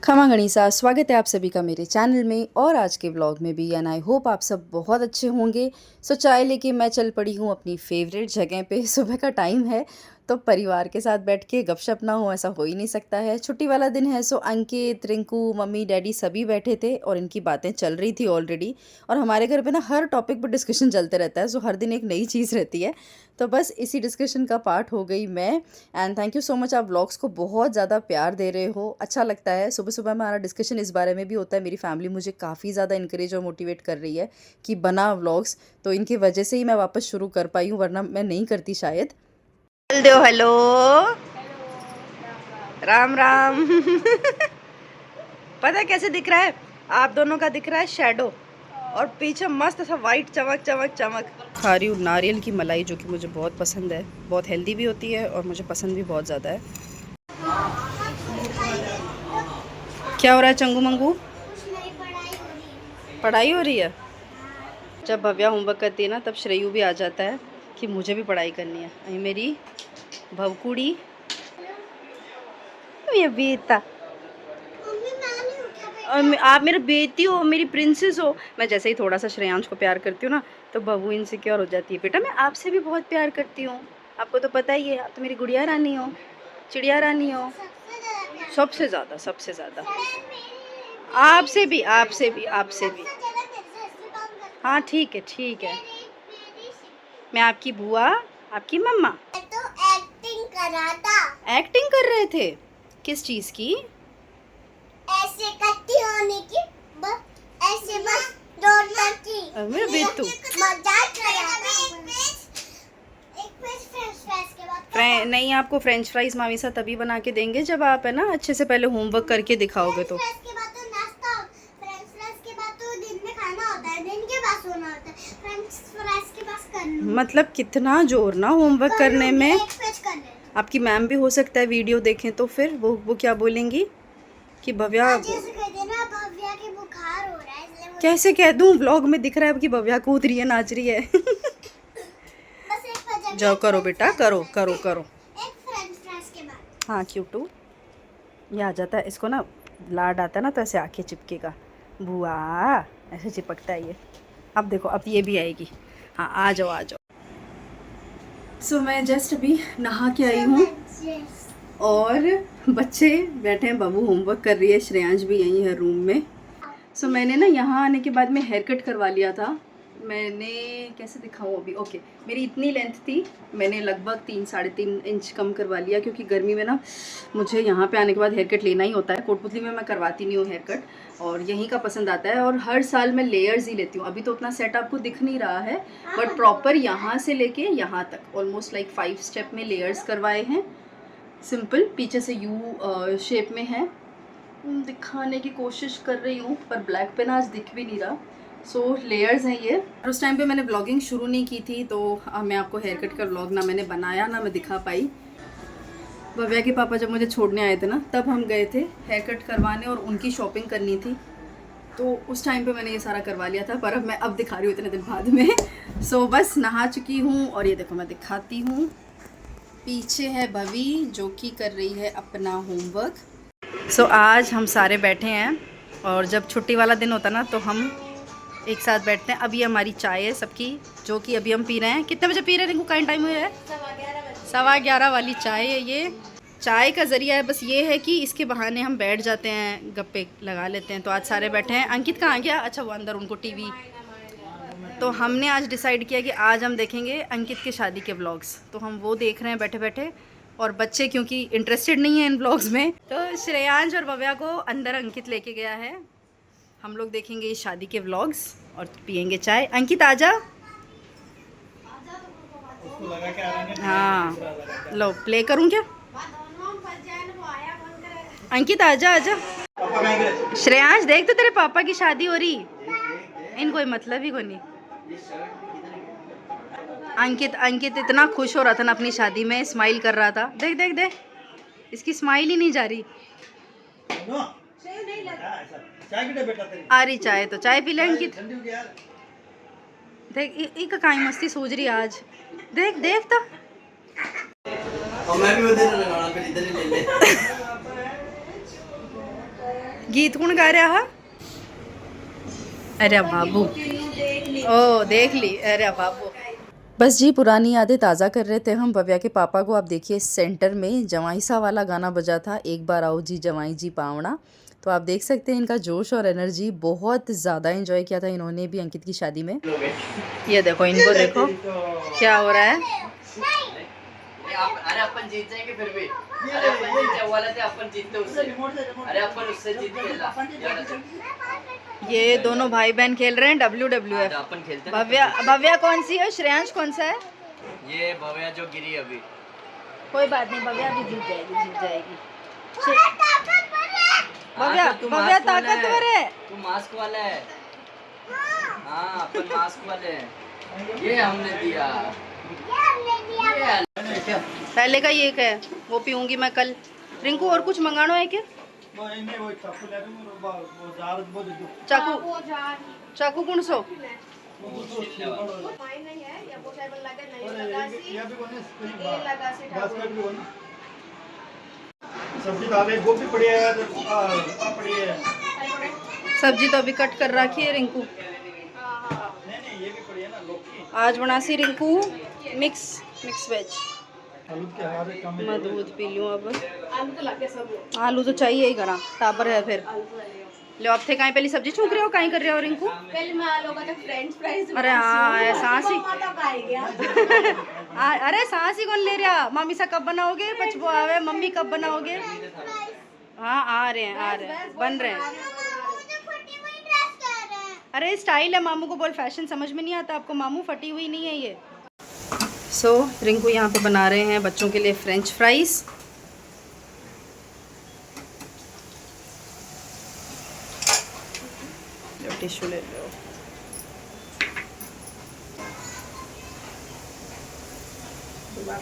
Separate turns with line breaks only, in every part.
खमा गणिसा, स्वागत है आप सभी का मेरे चैनल में और आज के व्लॉग में भी। एंड आई होप आप सब बहुत अच्छे होंगे। सो चाय लेके मैं चल पड़ी हूँ अपनी फेवरेट जगह पे। सुबह का टाइम है तो परिवार के साथ बैठ के गपशप ना हो ऐसा हो ही नहीं सकता है। छुट्टी वाला दिन है, सो अंकित, रिंकू, मम्मी, डैडी सभी बैठे थे और इनकी बातें चल रही थी ऑलरेडी। और हमारे घर पे ना हर टॉपिक पर डिस्कशन चलते रहता है, सो हर दिन एक नई चीज़ रहती है। तो बस इसी डिस्कशन का पार्ट हो गई मैं। And thank you so much, आप व्लॉग्स को बहुत ज़्यादा प्यार दे रहे हो, अच्छा लगता है। सुबह सुबह हमारा डिस्कशन इस बारे में भी होता है। मेरी फैमिली मुझे काफ़ी ज़्यादा इनकरेज और मोटिवेट कर रही है कि बना व्लॉग्स, तो इनकी वजह से ही मैं वापस शुरू कर पाई हूँ, वरना मैं नहीं करती शायद। बोल दो हेलो। राम राम। पता है कैसे दिख रहा है? आप दोनों का दिख रहा है शेडो और पीछे मस्त सा वाइट चमक चमक चमक। खा रही हूँ नारियल की मलाई, जो कि मुझे बहुत पसंद है, बहुत हेल्दी भी होती है और मुझे पसंद भी बहुत ज़्यादा है। क्या हो रहा है चंगू मंगू? पढ़ाई हो रही है। जब भव्या होमवर्क करती है ना, तब श्रेयू भी आ जाता है कि मुझे भी पढ़ाई करनी है। अरे मेरी भवकुड़ी, ये बेटा, और आप मेरा बेटी हो, मेरी प्रिंसेस हो। मैं जैसे ही थोड़ा सा श्रेयांश को प्यार करती हूँ ना, तो बहू इनसिक्योर हो जाती है। बेटा मैं आपसे भी बहुत प्यार करती हूँ, आपको तो पता ही है, आप तो मेरी गुड़िया रानी हो, चिड़िया रानी हो। सबसे ज़्यादा, सबसे ज़्यादा आपसे भी, आपसे भी, आपसे भी। हाँ ठीक है, ठीक है। मैं आपकी बुआ, आपकी मम्मा। तो एक्टिंग कर रहा था। एक्टिंग कर रहे थे? किस चीज़ की? ऐसे इकट्ठी होने की, बस ऐसे, बस दौड़ने की। मेरा बेटू मजाक कर रहा था। नहीं, आपको फ्रेंच फ्राइज मामी सा तभी बना के देंगे जब आप है ना अच्छे से पहले होमवर्क करके दिखाओगे। तो मतलब कितना जोर ना होमवर्क करने में। आपकी मैम भी हो सकता है वीडियो देखें तो फिर वो क्या बोलेंगी कि भव्या के बुखार हो रहा है, इसलिए कैसे कह दूं? व्लॉग में दिख रहा है कि भव्या कूद रही है, नाच रही है। जाओ करो बेटा, करो करो करो। हाँ क्यूटू, ये आ जाता है, इसको ना लाड आता है ना तो ऐसे आके चिपकेगा। बुआ ऐसे चिपकता है ये। अब देखो, अब ये भी आएगी। हाँ आ जाओ आ जाओ। सो मैं जस्ट अभी नहा के आई हूँ और बच्चे बैठे हैं, बबू होमवर्क कर रही है, श्रेयांश भी यहीं है रूम में। सो मैंने ना यहाँ आने के बाद में हेयर कट करवा लिया था। मैंने कैसे दिखाऊँ अभी? ओके, मेरी इतनी लेंथ थी, मैंने लगभग 3-3.5 इंच कम करवा लिया, क्योंकि गर्मी में ना मुझे यहाँ पे आने के बाद हेयर कट लेना ही होता है। कोटपुतली में मैं करवाती नहीं हूँ हेयर कट, और यहीं का पसंद आता है। और हर साल मैं लेयर्स ही लेती हूँ। अभी तो उतना सेट आपको दिख नहीं रहा है, बट प्रॉपर यहाँ से लेके यहाँ तक ऑलमोस्ट लाइक 5 स्टेप में लेयर्स करवाए हैं। सिंपल, पीछे से यू शेप में है, दिखाने की कोशिश कर रही हूँ, पर ब्लैक पेन आज दिख भी नहीं रहा। सो लेयर्स हैं ये। और उस टाइम पे मैंने ब्लॉगिंग शुरू नहीं की थी, तो मैं आपको हेयर कट का ब्लॉग ना मैंने बनाया ना मैं दिखा पाई। भव्या के पापा जब मुझे छोड़ने आए थे ना, तब हम गए थे हेयर कट करवाने और उनकी शॉपिंग करनी थी, तो उस टाइम पे मैंने ये सारा करवा लिया था। पर मैं अब दिखा रही हूँ इतने दिन बाद में। सो बस नहा चुकी हूँ और ये देखो मैं दिखाती हूँ, पीछे है भवी जो कि कर रही है अपना होमवर्क। सो आज हम सारे बैठे हैं, और जब छुट्टी वाला दिन होता ना तो हम एक साथ बैठते हैं। अभी हमारी चाय है सबकी, जो कि अभी हम पी रहे हैं। कितने बजे पी रहे हैं रिंकू? काइन टाइम हुआ है 11:15 वाली चाय है ये। चाय का ज़रिया है बस ये है कि इसके बहाने हम बैठ जाते हैं, गप्पे लगा लेते हैं। तो आज सारे बैठे हैं। अंकित कहाँ गया? अच्छा वो अंदर, उनको टीवी। तो हमने आज डिसाइड किया कि आज हम देखेंगे अंकित के शादी के व्लॉग्स, तो हम वो देख रहे हैं बैठे बैठे। और बच्चे क्योंकि इंटरेस्टेड नहीं है इन व्लॉग्स में, तो श्रेयांश और भव्या को अंदर अंकित लेके गया है। हम लोग देखेंगे इस शादी के व्लॉग्स और पियेंगे चाय। अंकित आजा। हाँ लो, प्ले करूँ क्या? अंकित आजा आजा। श्रेयांश देख तो तेरे पापा की शादी हो रही, इन कोई मतलब ही कोई नहीं। अंकित इतना खुश हो रहा था ना अपनी शादी में, स्माइल कर रहा था। देख देख देख, इसकी स्माइल ही नहीं जा रही। आ रही चाय, तो चाय पी ले अंकित। देख एक काई मस्ती सूझ रही आज। देख देख तो गीत कौन गा रहा है? अरे बाबू, ओ देख ली, अरे बाबू। बस जी पुरानी यादें ताज़ा कर रहे थे हम भव्या के पापा को। आप देखिए सेंटर में जवाई सा वाला गाना बजा था, एक बार आओ जी जवाई जी पावड़ा। तो आप देख सकते हैं इनका जोश और एनर्जी, बहुत ज़्यादा एंजॉय किया था इन्होंने भी अंकित की शादी में। ये देखो इनको, देखो क्या हो रहा है।
अरे अपन जीत जाएंगे फिर भी। अरे अपन जीत जाए वाला थे, अपन जीतते उससे। अरे अपन उससे जीत गए।
ये दोनों भाई बहन खेल रहे हैं WWF।
अपन खेलते हैं।
भव्या कौन सी है? श्रेयांश कौन सा है?
ये भव्या जो गिरी अभी।
कोई बात नहीं, भव्या भी जीत जाएगी, जीत जाएगी। भव्या ताकतवर है।
तू मास्क वाला है। हाँ अपन मास्क वाले हैं। ये हमने दिया।
पहले का ये क्या है, वो पीऊंगी मैं कल। रिंकू और कुछ मंगाना है क्या? चाकू, चाकू कौन सो? सब्जी तो अभी कट कर रखी है रिंकू। आज बनासी रिंकू मिक्स वेज। मैं दूध पी लूँ अब। आलू तो चाहिए ही, घना टाबर है फिर। लो अब थे कहीं पहली सब्जी छूक रहे हो, कहीं कर रहे हो रिंकू?
पहले मैं आलू का तो फ्रेंच फ्राइज।
अरे हाँ सांस ही। अरे सांस ही कौन ले रहा? मम्मी सा कब बनाओगे? पचपो आवे मम्मी कब बनाओगे? हाँ आ रहे हैं बन रहे हैं। अरे स्टाइल है, मामू को बोल, फैशन समझ में नहीं आता आपको? मामू फटी हुई नहीं है ये। सो रिंकू यहाँ पे बना रहे हैं बच्चों के लिए फ्रेंच फ्राइज। टिश्यू ले लो।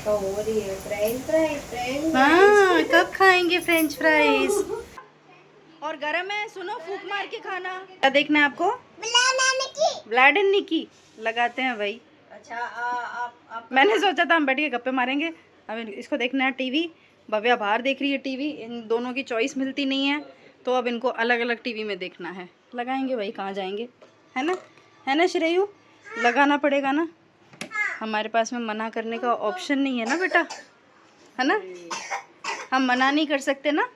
हो रही है फ्रेंच फ्राइज।
हाँ कब खाएंगे फ्रेंच फ्राइज? और गरम है, सुनो फूक मार के खाना। क्या देखना है आपको? ब्लैड एंड निकी लगाते हैं भाई।
अच्छा आप
मैंने सोचा था हम बैठ के गप्पे मारेंगे। अब इसको देखना है टीवी। भव्या बाहर देख रही है टीवी। इन दोनों की चॉइस मिलती नहीं है, तो अब इनको अलग अलग टीवी में देखना है। लगाएंगे भाई, कहाँ जाएंगे, है ना श्रेयू? लगाना पड़ेगा ना, हमारे पास में मना करने का ऑप्शन नहीं है ना बेटा, है ना? हम मना नहीं कर सकते ना।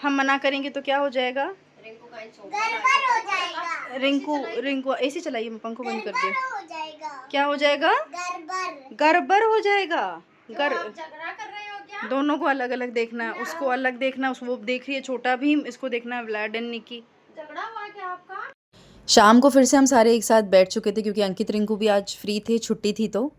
हम मना करेंगे तो क्या हो जाएगा? रिंकू ऐसे चलाइए, मैं पंखो बंद कर दिया। क्या हो जाएगा? गड़बड़ हो जाएगा।
झगड़ा कर रहे हो क्या?
दोनों को अलग अलग देखना है, उसको अलग देखना है। वो देख रही है छोटा भीम, इसको देखना है ब्लैड एंड निकी।
झगड़ा हुआ क्या आपका?
शाम को फिर से हम सारे एक साथ बैठ चुके थे, क्योंकि अंकित रिंकू भी आज फ्री थे, छुट्टी थी। तो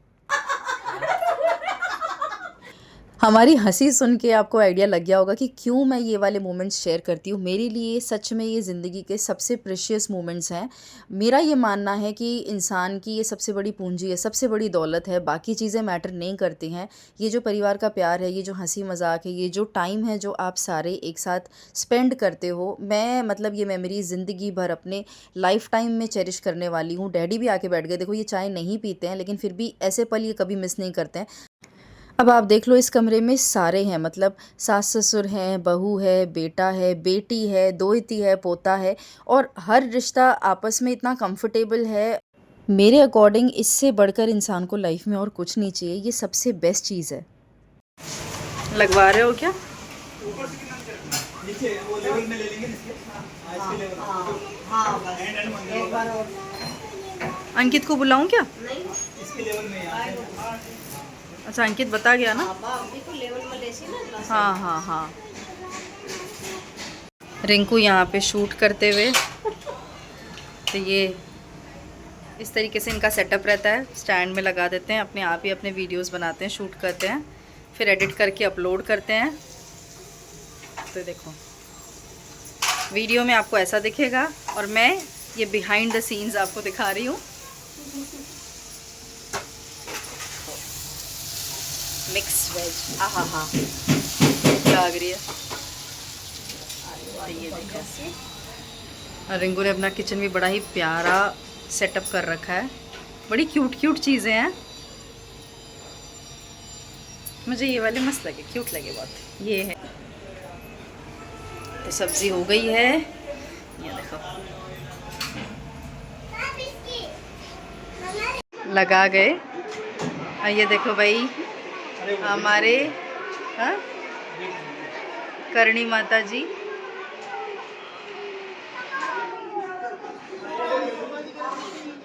हमारी हंसी सुन के आपको आइडिया लग गया होगा कि क्यों मैं ये वाले मोमेंट्स शेयर करती हूँ। मेरे लिए सच में ये ज़िंदगी के सबसे प्रेशियस मोमेंट्स हैं। मेरा ये मानना है कि इंसान की ये सबसे बड़ी पूंजी है, सबसे बड़ी दौलत है। बाकी चीज़ें मैटर नहीं करती हैं। ये जो परिवार का प्यार है, ये जो हंसी मजाक है, ये जो टाइम है जो आप सारे एक साथ स्पेंड करते हो, मैं मतलब ये मेमोरी ज़िंदगी भर अपने लाइफ टाइम में चेरिश करने वाली हूँ। डैडी भी आके बैठ गए। देखो ये चाय नहीं पीते हैं, लेकिन फिर भी ऐसे पल ये कभी मिस नहीं करते हैं। अब आप देख लो, इस कमरे में सारे हैं, मतलब सास ससुर हैं, बहू है, बेटा है, बेटी है, दोहती है, पोता है, और हर रिश्ता आपस में इतना कंफर्टेबल है। मेरे अकॉर्डिंग इससे बढ़कर इंसान को लाइफ में और कुछ नहीं चाहिए। ये सबसे बेस्ट चीज़ है। लगवा रहे हो क्या? अंकित को बुलाऊं क्या? अच्छा अंकित बता गया ना। हाँ। रिंकू यहाँ पे शूट करते हुए, तो ये इस तरीके से इनका सेटअप रहता है। स्टैंड में लगा देते हैं, अपने आप ही अपने वीडियोस बनाते हैं, शूट करते हैं, फिर एडिट करके अपलोड करते हैं। तो देखो वीडियो में आपको ऐसा दिखेगा, और मैं ये बिहाइंड द सीन्स आपको दिखा रही हूँ। मिक्स वेज, आहा लग रही है। ये देखो, और रिंकू ने अपना किचन भी बड़ा ही प्यारा सेटअप कर रखा है। बड़ी क्यूट चीज़ें हैं। मुझे ये वाले मस्त लगे, क्यूट लगे बहुत। ये है तो सब्जी हो गई है, ये देखो लगा गए। और ये देखो भाई हमारे हाँ करणी माता जी,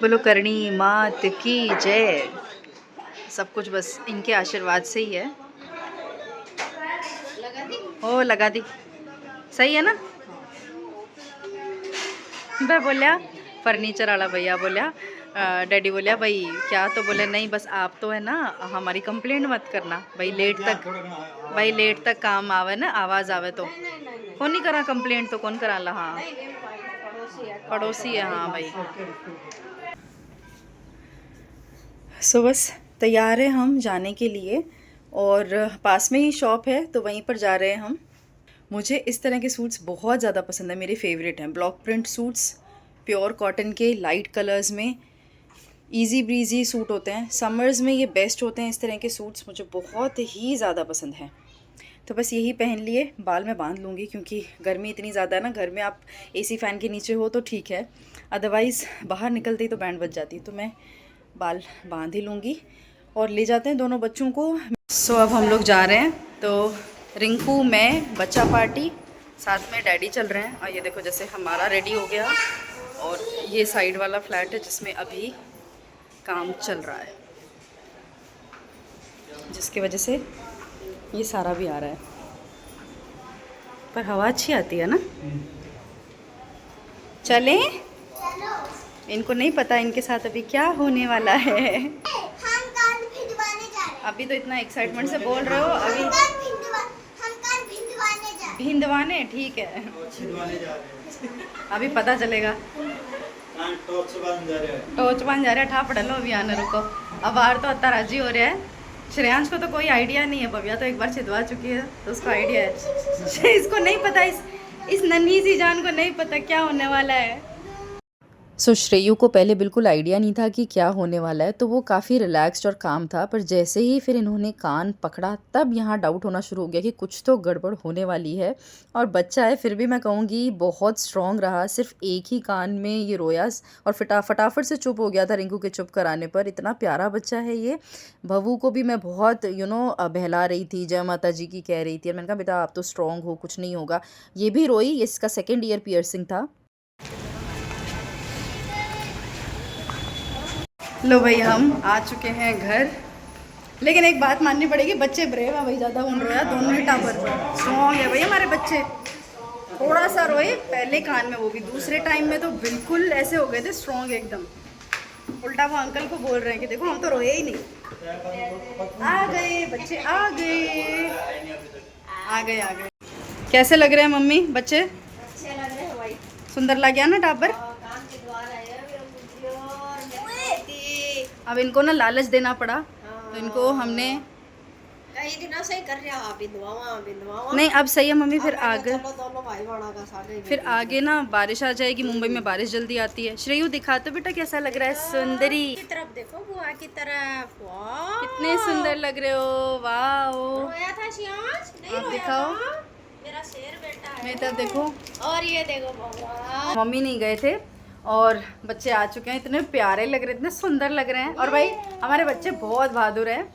बोलो करणी मात की जय। सब कुछ बस इनके आशीर्वाद से ही है। ओ लगा दी, सही है ना। मैं बोलिया फर्नीचर वाला भैया बोलिया डैडी बोलिया भाई क्या, तो बोले नहीं बस आप तो है ना हमारी कंप्लेंट मत करना भाई, लेट तक काम आवे ना, आवाज़ आवे तो कौन नहीं करा कंप्लेंट, तो कौन करा ला। हाँ पड़ोसी है हाँ भाई। सो बस तैयार है हम जाने के लिए, और पास में ही शॉप है तो वहीं पर जा रहे हैं हम। मुझे इस तरह के सूट्स बहुत ज़्यादा पसंद है, मेरे फेवरेट हैं block print suits, pure cotton के लाइट कलर्स में, इजी ब्रीजी सूट होते हैं। समर्स में ये बेस्ट होते हैं इस तरह के सूट्स, मुझे बहुत ही ज़्यादा पसंद है। तो बस यही पहन लिए, बाल मैं बांध लूँगी क्योंकि गर्मी इतनी ज़्यादा है ना, घर में आप एसी फ़ैन के नीचे हो तो ठीक है, अदरवाइज़ बाहर निकलते ही तो बैंड बज जाती है। तो मैं बाल बांध ही लूँगी और ले जाते हैं दोनों बच्चों को। सो अब हम लोग जा रहे हैं, तो रिंकू मैं बच्चा पार्टी साथ में डैडी चल रहे हैं। और ये देखो जैसे हमारा रेडी हो गया, और ये साइड वाला फ्लैट है जिसमें अभी काम चल रहा है, जिसकी वजह से ये सारा भी आ रहा है, पर हवा अच्छी आती है ना। चलें, इनको नहीं पता इनके साथ अभी क्या होने वाला है। अभी तो इतना एक्साइटमेंट से बोल रहे हो, अभी भिंदवाने ठीक है, अभी पता चलेगा। टॉर्च बन जा रहा है, ठा पड़ लो अभी आने रुको। अब बाहर तो अत्ता राजी हो रहा है। श्रेयांश को तो कोई आइडिया नहीं है, भव्या तो एक बार छिदवा चुकी है तो उसको आइडिया है। इसको नहीं पता, इस नन्ही सी जान को नहीं पता क्या होने वाला है। सो श्रेयू को पहले बिल्कुल आइडिया नहीं था कि क्या होने वाला है, तो वो काफ़ी रिलैक्स्ड और काम था। पर जैसे ही फिर इन्होंने कान पकड़ा तब यहाँ डाउट होना शुरू हो गया कि कुछ तो गड़बड़ होने वाली है। और बच्चा है फिर भी मैं कहूँगी बहुत स्ट्रॉन्ग रहा, सिर्फ एक ही कान में ये रोया और फटाफट से चुप हो गया था रिंकू के चुप कराने पर। इतना प्यारा बच्चा है ये। भवू को भी मैं बहुत बहला रही थी, जय माता जी की कह रही थी, और मैंने कहा बेटा आप तो स्ट्रॉन्ग हो, कुछ नहीं होगा। ये भी रोई, इसका 2nd ईयर पियर्सिंग था। लो भाई हम आ चुके हैं घर, लेकिन एक बात माननी पड़ेगी, बच्चे ब्रेव है भाई, ज़्यादा उन रोया दोनों ही टापर स्ट्रॉन्ग है भाई हमारे बच्चे। थोड़ा सा रोए पहले कान में, वो भी दूसरे टाइम में तो बिल्कुल ऐसे हो गए थे स्ट्रॉन्ग एकदम। उल्टा वो अंकल को बोल रहे हैं कि देखो हम तो रोए ही नहीं। आ गए बच्चे, आ गए। कैसे लग रहे हैं मम्मी बच्चे?
अच्छे लग रहे हैं भाई,
सुंदर लग गया ना टापर।
काम के द्वार आए हैं मेरा
अब इनको ना लालच देना पड़ा, तो इनको हमने
कई दिनों से ही कर रहा है, बिंदवावा
नहीं अब सही है मम्मी। फिर आगे
चलो दोनों भाई बड़ा का सागे
फिर आगे ना बारिश आ जाएगी, मुंबई में बारिश जल्दी आती है। श्रेयू दिखा तो बेटा कैसा लग रहा है, सुंदरी
की तरफ देखो, बुआ की तरफ। वाह
कितने सुंदर लग रहे हो, वाह।
रोया था श्रेयांश? नहीं
आप
रोया
दिखाओ।
था? मेरा शेर बेटा है।
मेरी तरफ देखो।
और ये देखो भगवान,
मम्मी नहीं गए थे और बच्चे आ चुके हैं, इतने प्यारे लग रहे हैं, इतने सुंदर लग रहे हैं। और भाई हमारे बच्चे बहुत बहादुर हैं,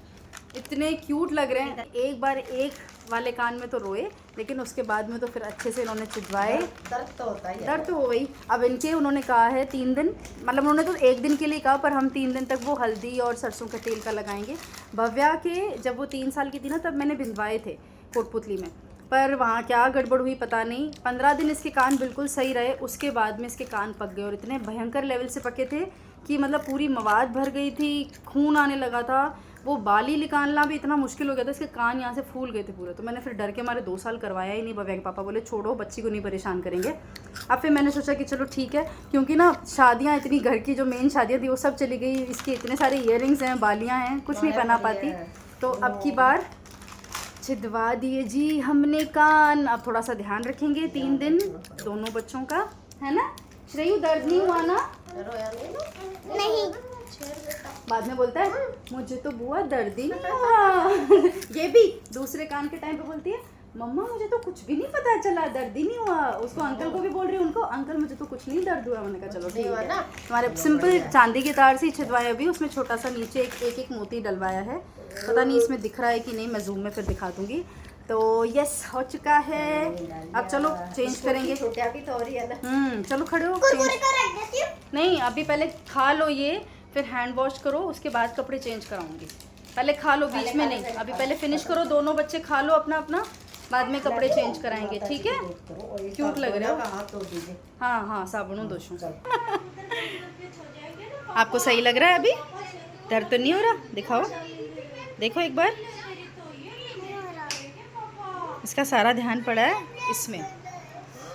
इतने क्यूट लग रहे हैं। एक बार एक वाले कान में तो रोए, लेकिन उसके बाद में तो फिर अच्छे से इन्होंने चिढ़वाए।
दर्द तो होता ही है।
दर्द तो हो गई। अब इनके उन्होंने कहा है 3 दिन, मतलब उन्होंने तो 1 दिन के लिए कहा, पर हम 3 दिन तक वो हल्दी और सरसों का तेल का लगाएंगे। भव्या के जब वो 3 साल की थी ना, तब मैंने बिंदवाए थे कोटपुतली में, पर वहाँ क्या गड़बड़ हुई पता नहीं। 15 दिन इसके कान बिल्कुल सही रहे, उसके बाद में इसके कान पक गए, और इतने भयंकर लेवल से पके थे कि मतलब पूरी मवाद भर गई थी, खून आने लगा था। वो बाली निकालना भी इतना मुश्किल हो गया था, इसके कान यहाँ से फूल गए थे पूरे। तो मैंने फिर डर के हमारे 2 साल करवाया ही नहीं। भव्या के पापा बोले छोड़ो, बच्ची को नहीं परेशान करेंगे। अब फिर मैंने सोचा कि चलो ठीक है, क्योंकि ना शादियाँ इतनी, घर की जो मेन शादियाँ थी वो सब चली गई, इसके इतने सारे ईयरिंग्स हैं, बालियाँ हैं, कुछ नहीं पहना पाती। तो अब की बार छिदवा दिए जी हमने कान। अब थोड़ा सा ध्यान रखेंगे 3 दिन दोनों बच्चों का, है ना। श्रेयू दर्द नहीं हुआ ना?
रोया
नहीं। बाद में बोलता है मुझे तो बुआ दर्द ही नहीं हुआ। ये भी दूसरे कान के टाइम पे बोलती है मम्मा मुझे तो कुछ भी नहीं पता चला, दर्द ही नहीं हुआ। उसको अंकल को भी बोल रही हूँ उनको, अंकल मुझे तो कुछ नहीं दर्द हुआ। मैंने कहा चलो ठीक है। हमारे सिंपल चांदी के तार से ही छिदवाया अभी, उसमें छोटा सा नीचे एक मोती डलवाया है। पता नहीं इसमें दिख रहा है कि नहीं, मैं जूम में फिर दिखा दूंगी। तो यस हो चुका है। अब चलो चेंज करेंगे। चलो खड़े हो। नहीं अभी पहले खा लो ये, फिर हैंड वॉश करो, उसके बाद कपड़े चेंज कराऊंगी। पहले खा लो, बीच में नहीं, अभी पहले फिनिश करो। दोनों बच्चे खा लो अपना अपना, बाद में कपड़े चेंज कराएंगे, ठीक है? क्यूट लग रहे हो। हाँ हाँ साबुन दोषों। आपको सही लग रहा है अभी? दर्द तो नहीं हो रहा? दिखाओ, देखो एक बार। इसका सारा ध्यान पड़ा है इसमें,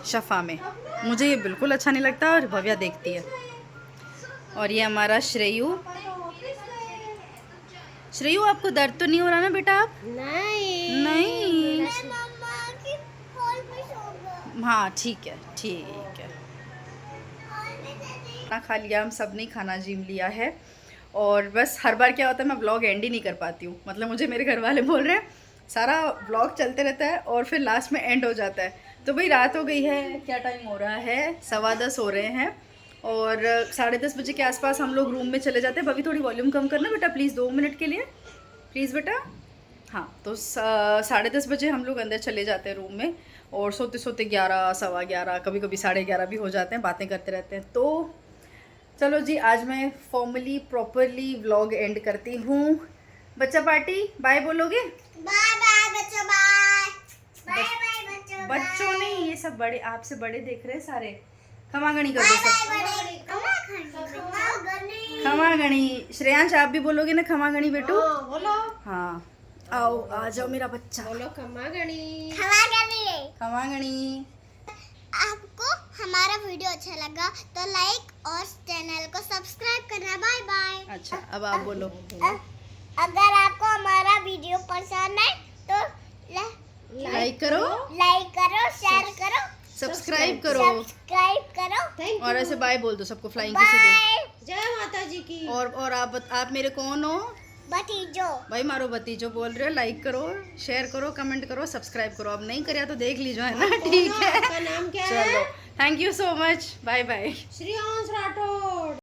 शफा में। मुझे ये बिल्कुल अच्छा नहीं लगता और भव्या देखती है। और ये हमारा श्रेयू। श्रेयू आपको दर्द तो नहीं हो रहा ना बेटा? आप नहीं। हाँ ठीक है ठीक है। खाना खा लिया, हम सब ने खाना जिम लिया है। और बस हर बार क्या होता है, मैं व्लॉग एंड ही नहीं कर पाती हूँ। मतलब मुझे मेरे घर वाले बोल रहे हैं सारा व्लॉग चलते रहता है और फिर लास्ट में एंड हो जाता है। तो भाई रात हो गई है, क्या टाइम हो रहा है? 10:15 हो रहे हैं और 10:30 बजे के आसपास हम लोग रूम में चले जाते हैं। अभी थोड़ी वॉल्यूम कम करना बेटा प्लीज़, 2 मिनट के लिए प्लीज़ बेटा। हाँ तो 10:30 बजे हम लोग अंदर चले जाते हैं रूम में, और सोते सोते 11, 11:15, कभी कभी 11:30 भी हो जाते हैं, बातें करते रहते हैं। तो चलो जी, आज मैं फॉर्मली प्रॉपरली व्लॉग एंड करती हूँ। बच्चा पार्टी बाय बोलोगे?
बाय बाय बच्चों, बाय बाय बाय बच्चों।
बच्चों नहीं, ये सब बड़े, आपसे बड़े देख रहे हैं सारे। खमागणी कर दो सब। खमागणी। श्रेयांश आप भी बोलोगे ना खमागणी बेटू?
बोलो।
हाँ आओ, आ जाओ मेरा बच्चा।
बोलो खमागणी।
खमागणी।
आपको हमारा वीडियो अच्छा लगा तो लाइक और चैनल को सब्सक्राइब करना। Bye bye.
अच्छा अब आप बोलो।
अगर आपको हमारा वीडियो पसंद है तो
लाइक करो,
शेयर करो,
सब्सक्राइब करो
सब्सक्राइब करो।
और ऐसे बाय बोल दो सबको फ्लाइंग किसी दे।
जय माता जी की।
और आप मेरे कौन हो?
भतीजो।
भाई मारो भतीजो बोल रहे हो। लाइक करो, शेयर करो, कमेंट करो, सब्सक्राइब करो। अब नहीं करे तो देख लीजिए, है ना? ठीक है,
आपका नाम क्या है?
चलो thank you so much, bye bye.
Shreyansh Rathore.